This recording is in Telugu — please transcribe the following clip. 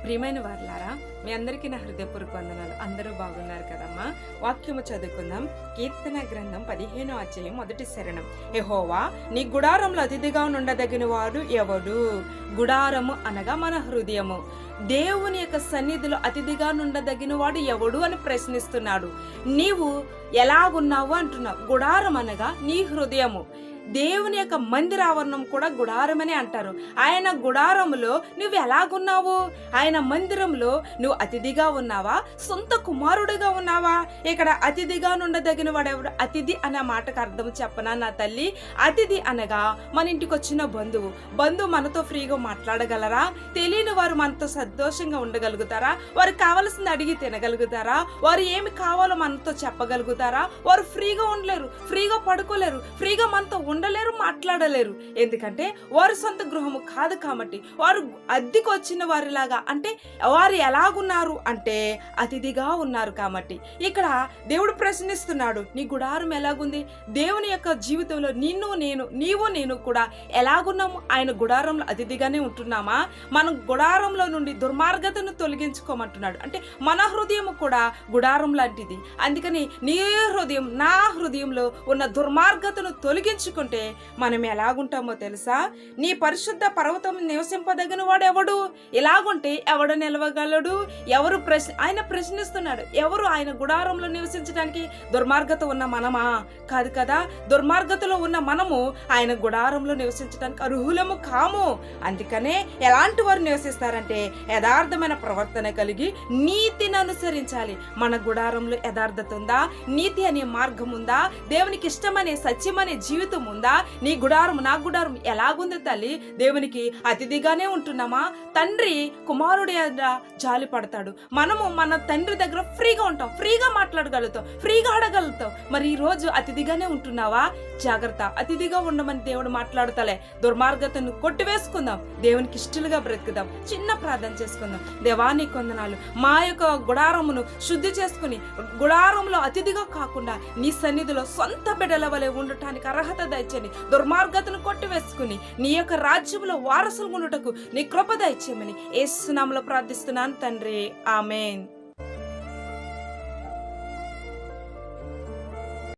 ప్రియమైన వారులారా, మీ అందరికీ నా హృదయపూర్వక వందనాలు. అందరూ బాగున్నారు కదమ్మా? వాక్యము చదువుకుందాం. కీర్తన గ్రంథం 15వ అధ్యాయం 1వ శరణం. యెహోవా, నీ గుడారంలో అతిథిగా నుండదగిన వాడు ఎవడు? గుడారము అనగా మన హృదయము. దేవుని యొక్క సన్నిధిలో అతిథిగా నుండదగిన వాడు ఎవడు అని ప్రశ్నిస్తున్నాడు. నీవు ఎలాగున్నావు అంటున్నావు. గుడారం అనగా నీ హృదయము. దేవుని యొక్క మందిర ఆవరణం కూడా గుడారమని అంటారు. ఆయన గుడారములో నువ్వు ఎలాగున్నావు? ఆయన మందిరంలో నువ్వు అతిథిగా ఉన్నావా, సొంత కుమారుడిగా ఉన్నావా? ఇక్కడ అతిథిగా నుండదగిన వాడెవడు? అతిథి అనే మాటకు అర్థం చెప్పనా నా తల్లి? అతిథి అనగా మన ఇంటికి వచ్చిన బంధువు మనతో ఫ్రీగా మాట్లాడగలరా? తెలియని వారు మనతో సంతోషంగా ఉండగలుగుతారా? వారికి కావాల్సింది అడిగి తినగలుగుతారా? వారు ఏమి కావాలో మనతో చెప్పగలుగుతారా? వారు ఫ్రీగా ఉండలేరు, ఫ్రీగా పడుకోలేరు, ఫ్రీగా మనతో ఉండలేరు, మాట్లాడలేరు. ఎందుకంటే వారు సొంత గృహము కాదు కాబట్టి. వారు అద్దెకు వచ్చిన వారిలాగా, అంటే వారు ఎలాగున్నారు అంటే అతిథిగా ఉన్నారు కాబట్టి. ఇక్కడ దేవుడు ప్రశ్నిస్తున్నాడు, నీ గుడారం ఎలాగుంది? దేవుని యొక్క జీవితంలో నీవు నేను కూడా ఎలాగున్నాము? ఆయన గుడారంలో అతిథిగానే ఉంటున్నామా? మనం గుడారంలో నుండి దుర్మార్గతను తొలగించుకోమంటున్నాడు. అంటే మన హృదయం కూడా గుడారం లాంటిది. అందుకని నీ హృదయం, నా హృదయంలో ఉన్న దుర్మార్గతను తొలగించుకుంటే మనం ఎలాగుంటామో తెలుసా? నీ పరిశుద్ధ పర్వతం నివసింపదగిన వాడు ఎవడు? ఇలాగుంటే ఎవడు నిలవగలడు? ఆయన ప్రశ్నిస్తున్నాడు. ఎవరు ఆయన గుడారంలో నివసించడానికి? దుర్మార్గత ఉన్న మనమా? కాదు కదా. దుర్మార్గతలో ఉన్న మనము ఆయన గుడారంలో నివసించడానికి అర్హులము కాము. అందుకనే ఎలాంటి వారు నివసిస్తారంటే యథార్థమైన ప్రవర్తన కలిగి నీతిని అనుసరించాలి. మన గుడారంలో యథార్థత ఉందా? నీతి అనే మార్గం ఉందా? దేవునికి ఇష్టమనే సత్యమనే జీవితం ఉందా? నీ గుడారం, నా గుడారం ఎలాగుంది తల్లి? దేవునికి అతిథిగానే ఉంటున్నామా? తండ్రి కుమారుడి జాలి పడతాడు. మనము మన తండ్రి దగ్గర ఫ్రీగా ఉంటాం, ఫ్రీగా మాట్లాడగలుగుతాం, ఫ్రీగా ఆడగలుగుతాం. మరి ఈ రోజు అతిథిగానే ఉంటున్నావా? జాగ్రత్త, అతిథిగా ఉండమని దేవుడు మాట్లాడుతలే. దుర్మార్గతను కొట్టివేసుకుందాం, దేవునికి ఇష్టలుగా బ్రతుకుదాం. చిన్న ప్రార్థన చేసుకుందాం. దేవాని కొందనాలు, మా యొక్క గుడారమును శుద్ధి చేసుకుని గుడారంలో అతిథిగా కాకుండా నీ సన్నిధిలో సొంత బిడ్డల వలె ఉండటానికి అర్హత దయచేయని, దుర్మార్గతను కొట్టివేసుకుని నీ యొక్క రాజ్యంలో వారసులు ఉండుటకు నీ కృప దయచేయమని యేసు నామములో ప్రార్థిస్తున్నాను తండ్రి. ఆమేన్.